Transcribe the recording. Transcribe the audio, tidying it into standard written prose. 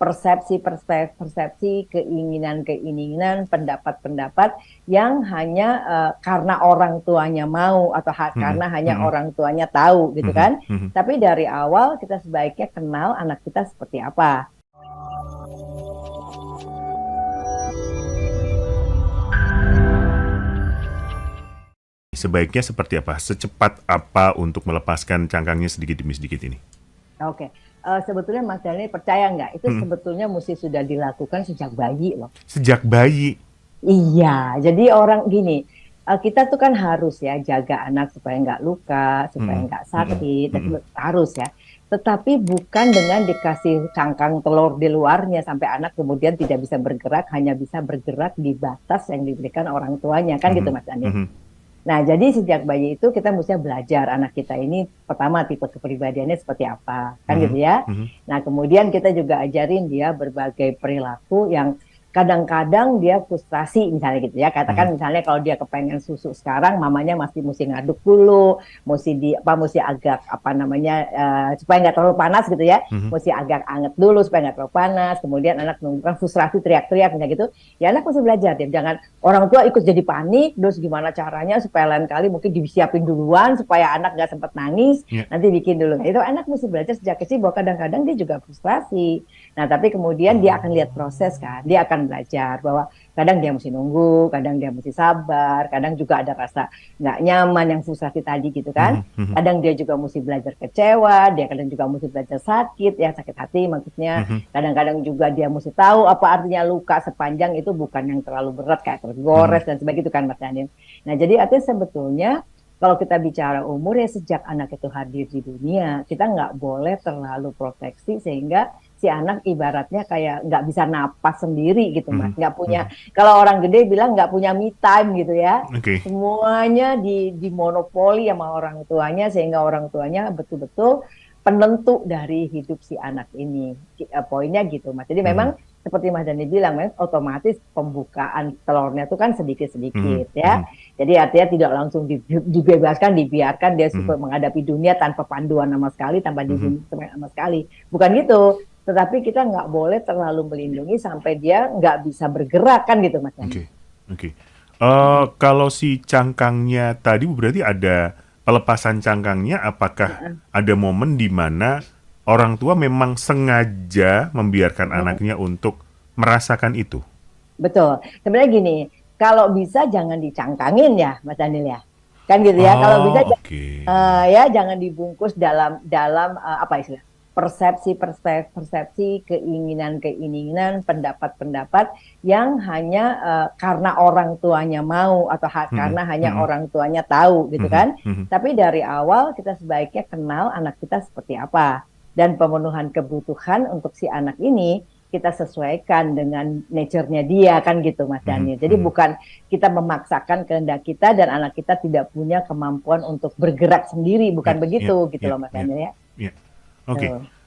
persepsi, keinginan-keinginan, pendapat-pendapat yang hanya karena orang tuanya mau atau Mhm, karena hanya mhm, orang tuanya tahu gitu mhm, kan. mhm. Tapi dari awal kita sebaiknya kenal anak kita seperti apa. Sebaiknya seperti apa? Secepat apa untuk melepaskan cangkangnya sedikit demi sedikit ini? Oke, sebetulnya Mas Dani percaya nggak? Itu Mhm. sebetulnya mesti sudah dilakukan sejak bayi loh. Sejak bayi. Iya, jadi orang gini, kita tuh kan harus ya jaga anak supaya nggak luka, supaya Mhm, nggak mhm, sakit, dan mhm, harus ya. Tetapi bukan dengan dikasih cangkang telur di luarnya sampai anak kemudian tidak bisa bergerak, hanya bisa bergerak di batas yang diberikan orang tuanya, kan gitu mhm, Mas Dani. mhm, Nah, jadi sejak bayi itu kita mesti belajar anak kita ini pertama tipe kepribadiannya seperti apa, kan gitu mhm, ya. mhm, Nah, kemudian kita juga ajarin dia berbagai perilaku yang kadang-kadang dia frustrasi misalnya gitu ya. mhm, Katakan misalnya kalau dia kepengen susu sekarang, mamanya masih mesti ngaduk dulu, mesti agak apa namanya supaya nggak terlalu panas gitu ya, mhm, mesti agak anget dulu supaya nggak terlalu panas. Kemudian anak menunjukkan frustrasi teriak-teriak misalnya gitu, ya anak mesti belajar dia jangan orang tua ikut jadi panik, terus gimana caranya supaya lain kali mungkin disiapin duluan supaya anak nggak sempat nangis, ya, nanti bikin dulu. Nah, itu anak mesti belajar sejak kecil bahwa kadang-kadang dia juga frustrasi. Nah, tapi kemudian dia akan lihat proses kan, dia akan belajar bahwa kadang dia mesti nunggu, kadang dia mesti sabar, kadang juga ada rasa nggak nyaman yang frustrasi tadi gitu kan. mhm, mhm, Kadang dia juga mesti belajar kecewa, dia kadang juga mesti belajar sakit, ya sakit hati maksudnya. mhm, Kadang-kadang juga dia mesti tahu apa artinya luka sepanjang itu bukan yang terlalu berat kayak mhm, tergores dan sebagainya itu kan Mas Daniel. Nah jadi artinya sebetulnya kalau kita bicara umur ya sejak anak itu hadir di dunia kita nggak boleh terlalu proteksi sehingga si anak ibaratnya kayak nggak bisa napas sendiri gitu Mas. mhm, Nggak punya, mhm. kalau orang gede bilang nggak punya me time gitu ya. Oke. Semuanya di monopoli sama orang tuanya sehingga orang tuanya betul-betul penentu dari hidup si anak ini. Poinnya gitu Mas. Jadi Mhm, memang seperti Mas Dani bilang, memang otomatis pembukaan telurnya itu kan mhm, sedikit-sedikit ya. mhm, Jadi artinya tidak langsung dibebaskan, dibiarkan dia mhm, super menghadapi dunia tanpa panduan sama sekali, tanpa mhm. dibimbing sama sekali. Bukan gitu. Tetapi kita nggak boleh terlalu melindungi sampai dia nggak bisa bergerak kan gitu Mas Dani. Oke, oke. Kalau si cangkangnya tadi berarti ada pelepasan cangkangnya, apakah ada momen di mana orang tua memang sengaja membiarkan anaknya untuk merasakan itu? Betul. Sebenarnya gini, kalau bisa jangan dicangkangin ya, Mas Daniel ya. Kan gitu ya. Kalau bisa Oh, oke. ya jangan dibungkus dalam dalam apa istilah persepsi, keinginan-keinginan, pendapat-pendapat yang hanya karena orang tuanya mau atau Mhm, karena hanya mhm, orang tuanya tahu gitu mhm, kan. mhm, Tapi dari awal kita sebaiknya kenal anak kita seperti apa dan pemenuhan kebutuhan untuk si anak ini kita sesuaikan dengan nature-nya dia kan gitu Mas mhm, Daniel. Jadi mhm. bukan kita memaksakan kehendak kita dan anak kita tidak punya kemampuan untuk bergerak sendiri, Ya, bukan ya, begitu gitu ya, loh Mas ya, Daniel ya. ya. Oke. Tuh.